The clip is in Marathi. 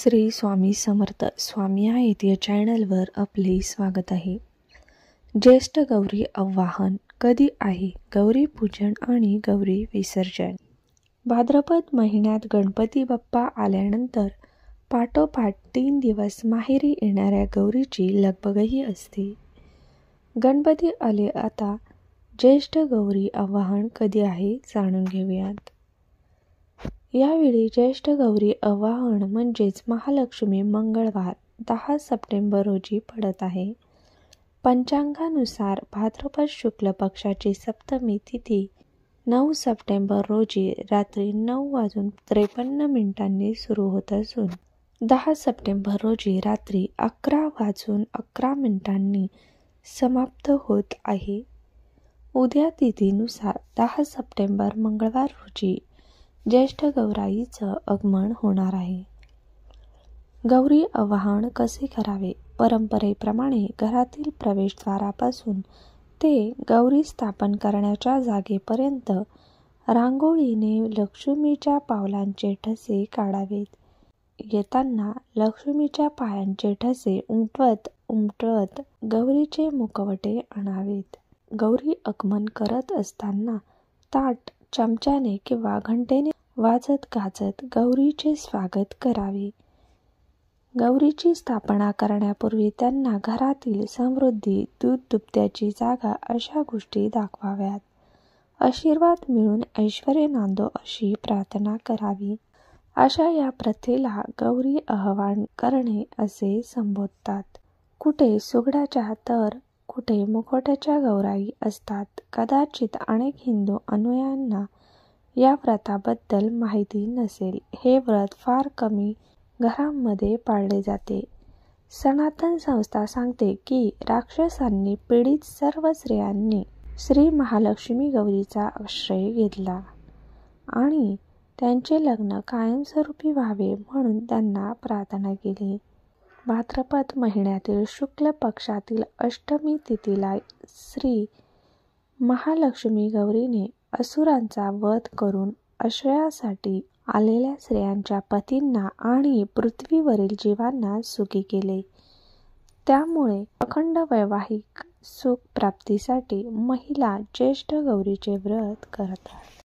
श्री स्वामी समर्थ स्वामी आहेत या चॅनलवर आपले स्वागत आहे. ज्येष्ठ गौरी आवाहन कधी आहे? गौरी पूजन आणि गौरी विसर्जन. भाद्रपद महिन्यात गणपती बाप्पा आल्यानंतर पाठोपाठ 3 दिवस माहेरी येणाऱ्या गौरीची लगबगही असते. गणपती आले आता ज्येष्ठ गौरी आवाहन कधी आहे जाणून घेऊयात. यावेळी ज्येष्ठ गौरी आवाहन म्हणजेच महालक्ष्मी मंगळवार 10 सप्टेंबर रोजी पडत आहे. पंचांगानुसार भाद्रपद शुक्ल पक्षाची सप्तमी तिथी 9 सप्टेंबर रोजी रात्री 9:53 सुरू होत असून 10 सप्टेंबर रोजी रात्री 11:11 समाप्त होत आहे. उद्या तिथीनुसार 10 सप्टेंबर मंगळवार रोजी ज्येष्ठ गौराईचं आगमन होणार आहे. गौरी आवाहन कसे करावे? परंपरेप्रमाणे घरातील प्रवेशद्वारापासून ते गौरी स्थापन करण्याच्या जागेपर्यंत रांगोळीने लक्ष्मीच्या पावलांचे ठसे काढावेत. येताना लक्ष्मीच्या पायांचे ठसे उमटवत गौरीचे मुखवटे आणावेत. गौरी आगमन करत असताना ताट चमच्याने किंवा घंटेने वाजत गाजत गौरीचे स्वागत करावे. गौरीची स्थापना करण्यापूर्वी त्यांना घरातील समृद्धी, दूध दुभत्याची जागा अशा गोष्टी दाखवाव्यात. आशीर्वाद मिळून ऐश्वर्य नांदो अशी प्रार्थना करावी. अशा या प्रथेला गौरी आवाहन करणे असे संबोधतात. कुठे सुगडाच्या तर कुठे मुखवट्याच्या गौराई असतात. कदाचित अनेक हिंदू अनुयायांना या व्रताबद्दल माहिती नसेल. हे व्रत फार कमी घरांमध्ये पाळले जाते. सनातन संस्था सांगते की राक्षसांनी पीडित सर्व स्त्रियांनी श्री महालक्ष्मी गौरीचा आश्रय घेतला आणि त्यांचे लग्न कायमस्वरूपी व्हावे म्हणून त्यांना प्रार्थना केली. भाद्रपद महिन्यातील शुक्ल पक्षातील अष्टमी तिथीला श्री महालक्ष्मी गौरीने असुरांचा वध करून आश्रयासाठी आलेल्या स्त्रियांच्या पतींना आणि पृथ्वीवरील जीवांना सुखी केले. त्यामुळे अखंड वैवाहिक सुख प्राप्तीसाठी महिला ज्येष्ठ गौरीचे व्रत करतात.